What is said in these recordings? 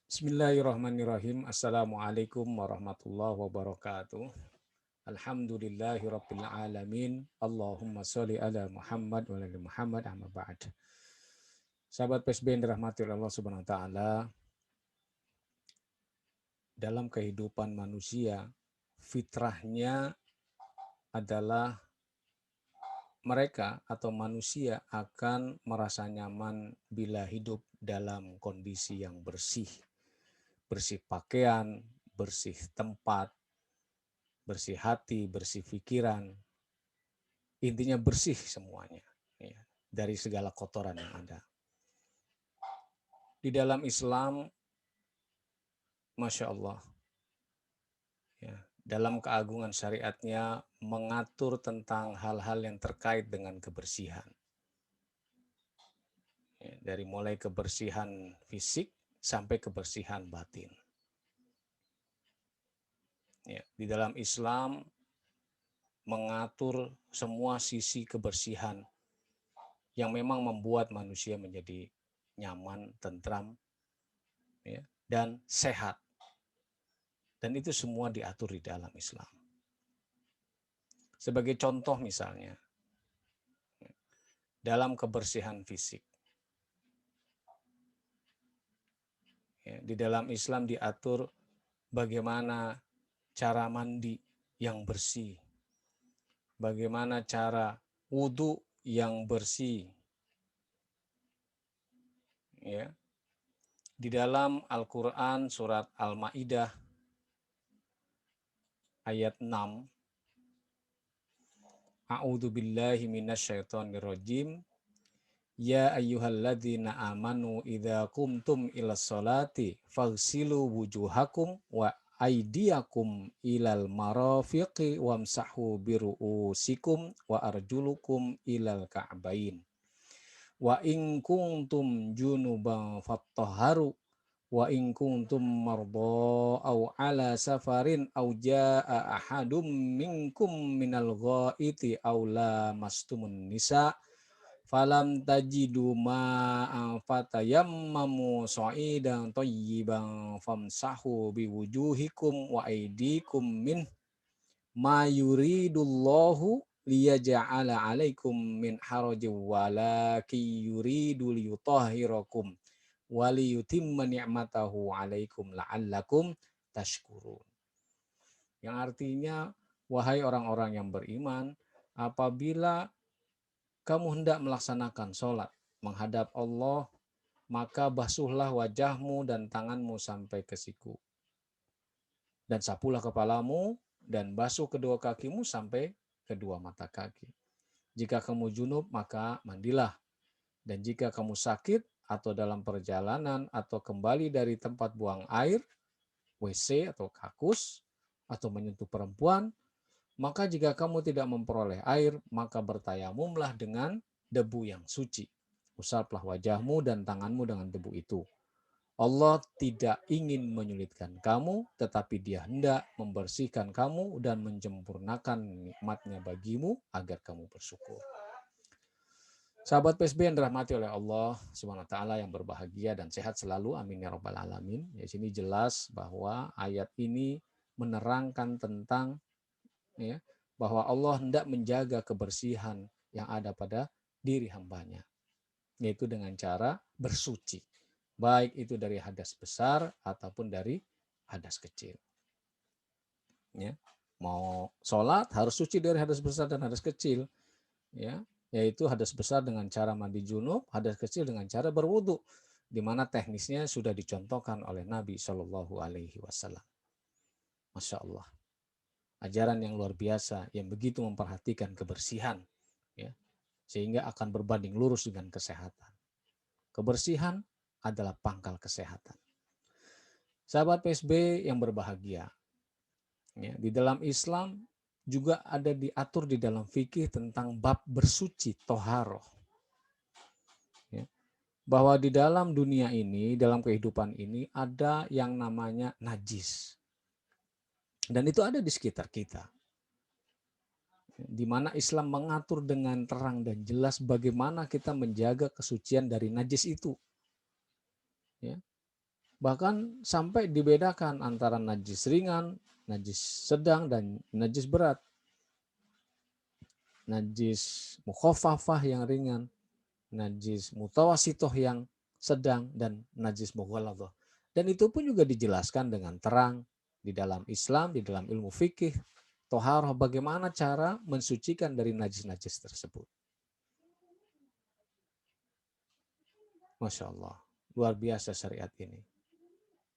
Bismillahirrahmanirrahim. Assalamualaikum warahmatullahi wabarakatuh. Alhamdulillahirabbil alamin. Allahumma sholli ala Muhammad wa ala Muhammad amma ba'd. Sahabat PSB yang dirahmati oleh Allah Subhanahu wa taala, dalam kehidupan manusia, fitrahnya adalah mereka atau manusia akan merasa nyaman bila hidup dalam kondisi yang bersih. Bersih pakaian, bersih tempat, bersih hati, bersih pikiran, intinya bersih semuanya ya, dari segala kotoran yang ada. Di dalam Islam, Masya Allah, ya, dalam keagungan syariatnya mengatur tentang hal-hal yang terkait dengan kebersihan. Ya, dari mulai kebersihan fisik sampai kebersihan batin. Ya, di dalam Islam mengatur semua sisi kebersihan yang memang membuat manusia menjadi nyaman, tentram, ya, dan sehat. Dan itu semua diatur di dalam Islam. Sebagai contoh misalnya, dalam kebersihan fisik. Ya, di dalam Islam diatur bagaimana cara mandi yang bersih, bagaimana cara wudhu yang bersih. Ya. Di dalam Al-Quran surat Al-Ma'idah ayat 6, A'udzu billahi minasyaitonir rajim. Ya ayyuhalladzina amanu idza qumtum ilas sholati faghsilu wujuhakum wa aydiyakum ilal marafiqi wamsahu biru'usikum wa arjulukum ilal ka'bain. Wa in kuntum junuban fattahharu wa in kuntum marda aw ala safarin aw jaa ahadum minkum minal ghaiti aw lamastumun nisa falam tajidu ma'an fatayammamu sha'idan thayyiban famsahu biwujuhikum wa aydikum min ma yuridullahu liyaja'ala 'alaikum min harajin walakin yuridu liyutahhirakum wa liyutimma ni'matahu 'alaikum la'allakum tashkurun. Yang artinya, wahai orang-orang yang beriman, apabila kamu hendak melaksanakan sholat menghadap Allah, maka basuhlah wajahmu dan tanganmu sampai ke siku. Dan sapulah kepalamu dan basuh kedua kakimu sampai kedua mata kaki. Jika kamu junub, maka mandilah. Dan jika kamu sakit atau dalam perjalanan atau kembali dari tempat buang air, WC atau kakus, atau menyentuh perempuan, maka jika kamu tidak memperoleh air, maka bertayamumlah dengan debu yang suci. Usaplah wajahmu dan tanganmu dengan debu itu. Allah tidak ingin menyulitkan kamu, tetapi Dia hendak membersihkan kamu dan menyempurnakan nikmat-Nya bagimu agar kamu bersyukur. Sahabat PSB yang dirahmati oleh Allah Subhanahu wa taala yang berbahagia dan sehat selalu, amin ya rabbal alamin. Di sini jelas bahwa ayat ini menerangkan tentang ya, bahwa Allah hendak menjaga kebersihan yang ada pada diri hambanya, yaitu dengan cara bersuci, baik itu dari hadas besar ataupun dari hadas kecil. Ya, mau sholat harus suci dari hadas besar dan hadas kecil, ya, yaitu hadas besar dengan cara mandi junub, hadas kecil dengan cara berwudu, di mana teknisnya sudah dicontohkan oleh Nabi Shallallahu Alaihi Wasallam. Masya Allah, ajaran yang luar biasa yang begitu memperhatikan kebersihan, ya, sehingga akan berbanding lurus dengan kesehatan. Kebersihan adalah pangkal kesehatan. Sahabat PSB yang berbahagia, ya, di dalam Islam juga ada diatur di dalam fikih tentang bab bersuci, toharoh. Ya, bahwa di dalam dunia ini, dalam kehidupan ini ada yang namanya najis. Dan itu ada di sekitar kita. Di mana Islam mengatur dengan terang dan jelas bagaimana kita menjaga kesucian dari najis itu. Ya. Bahkan sampai dibedakan antara najis ringan, najis sedang, dan najis berat. Najis mukhafafah yang ringan, najis mutawasitoh yang sedang, dan najis mughaladhah. Dan itu pun juga dijelaskan dengan terang di dalam Islam, di dalam ilmu fikih, toharoh, bagaimana cara mensucikan dari najis-najis tersebut. Masya Allah, luar biasa syariat ini.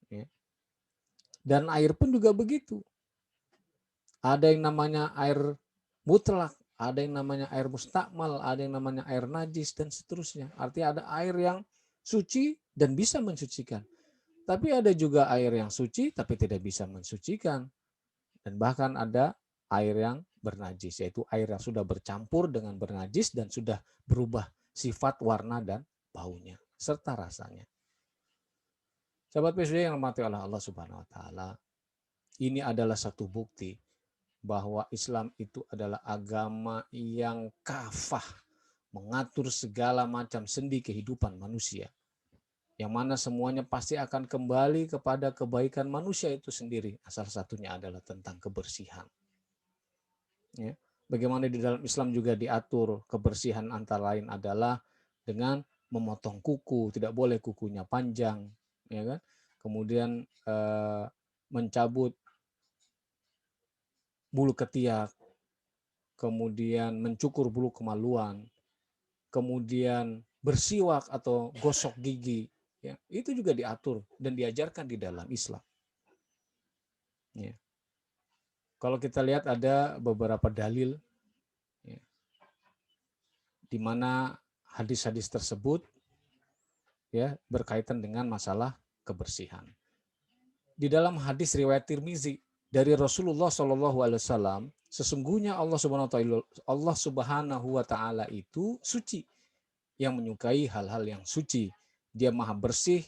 Ya. Dan air pun juga begitu. Ada yang namanya air mutlak, ada yang namanya air mustakmal, ada yang namanya air najis, dan seterusnya. Artinya ada air yang suci dan bisa mensucikan. Tapi ada juga air yang suci tapi tidak bisa mensucikan. Dan bahkan ada air yang bernajis, yaitu air yang sudah bercampur dengan bernajis dan sudah berubah sifat, warna, dan baunya, serta rasanya. Sahabat PSJ yang dirahmati oleh Allah Subhanahu wa Ta'ala, ini adalah satu bukti bahwa Islam itu adalah agama yang kafah, mengatur segala macam sendi kehidupan manusia, yang mana semuanya pasti akan kembali kepada kebaikan manusia itu sendiri. Salah satunya adalah tentang kebersihan. Ya. Bagaimana di dalam Islam juga diatur kebersihan, antara lain adalah dengan memotong kuku, tidak boleh kukunya panjang, ya kan? Kemudian mencabut bulu ketiak, kemudian mencukur bulu kemaluan, kemudian bersiwak atau gosok gigi, ya, itu juga diatur dan diajarkan di dalam Islam. Ya. Kalau kita lihat ada beberapa dalil, ya, di mana hadis-hadis tersebut, ya, berkaitan dengan masalah kebersihan. Di dalam hadis riwayat Tirmizi dari Rasulullah SAW, sesungguhnya Allah Subhanahu wa Ta'ala itu suci, yang menyukai hal-hal yang suci. Dia maha bersih,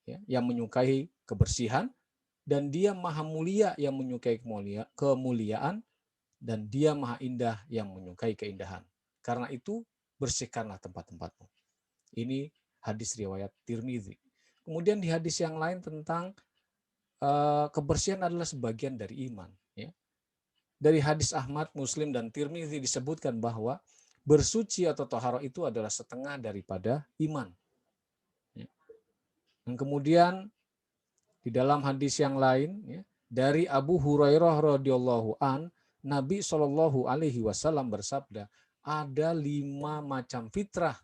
ya, yang menyukai kebersihan, dan dia maha mulia yang menyukai kemuliaan, dan dia maha indah yang menyukai keindahan. Karena itu bersihkanlah tempat-tempatmu. Ini hadis riwayat Tirmizi. Kemudian di hadis yang lain tentang kebersihan adalah sebagian dari iman. Ya. Dari hadis Ahmad, Muslim, dan Tirmizi disebutkan bahwa bersuci atau taharah itu adalah setengah daripada iman. Ya. Dan kemudian di dalam hadis yang lain, ya, dari Abu Hurairah radhiyallahu an, Nabi Shallallahu Alaihi Wasallam bersabda, ada 5 macam fitrah,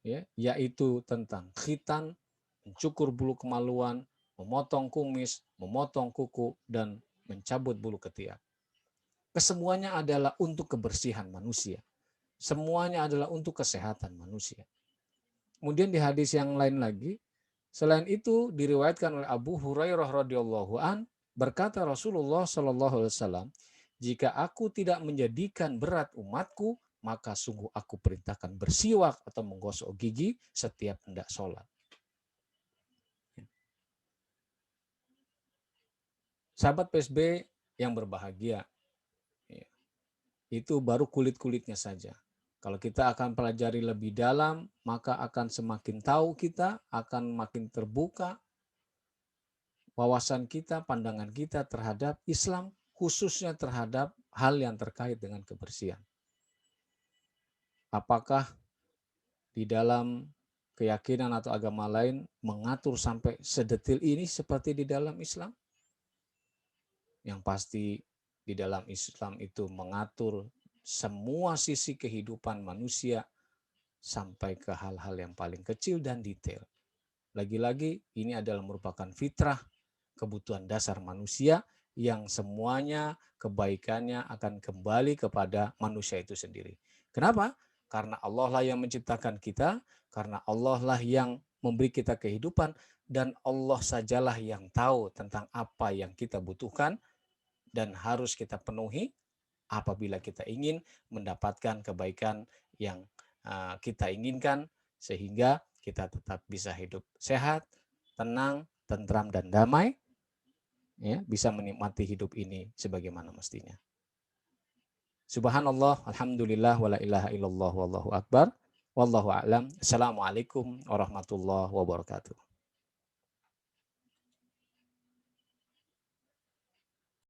ya, yaitu tentang khitan, mencukur bulu kemaluan, memotong kumis, memotong kuku, dan mencabut bulu ketiak. Kesemuanya adalah untuk kebersihan manusia. Semuanya adalah untuk kesehatan manusia. Kemudian di hadis yang lain lagi, selain itu diriwayatkan oleh Abu Hurairah radhiyallahu an, berkata Rasulullah Shallallahu Alaihi Wasallam, jika aku tidak menjadikan berat umatku, maka sungguh aku perintahkan bersiwak atau menggosok gigi setiap hendak sholat. Sahabat PSB yang berbahagia, ya, itu baru kulit-kulitnya saja. Kalau kita akan pelajari lebih dalam, maka akan semakin tahu kita, akan makin terbuka wawasan kita, pandangan kita terhadap Islam, khususnya terhadap hal yang terkait dengan kebersihan. Apakah di dalam keyakinan atau agama lain mengatur sampai sedetil ini seperti di dalam Islam? Yang pasti di dalam Islam itu mengatur semua sisi kehidupan manusia sampai ke hal-hal yang paling kecil dan detail. Lagi-lagi ini adalah merupakan fitrah, kebutuhan dasar manusia yang semuanya kebaikannya akan kembali kepada manusia itu sendiri. Kenapa? Karena Allah lah yang menciptakan kita, karena Allah lah yang memberi kita kehidupan, dan Allah sajalah yang tahu tentang apa yang kita butuhkan dan harus kita penuhi apabila kita ingin mendapatkan kebaikan yang kita inginkan, sehingga kita tetap bisa hidup sehat, tenang, tentram, dan damai, ya, bisa menikmati hidup ini sebagaimana mestinya. Subhanallah, alhamdulillah, wala ilaha illallah, wallahu akbar, wallahu a'lam. Assalamualaikum warahmatullahi wabarakatuh.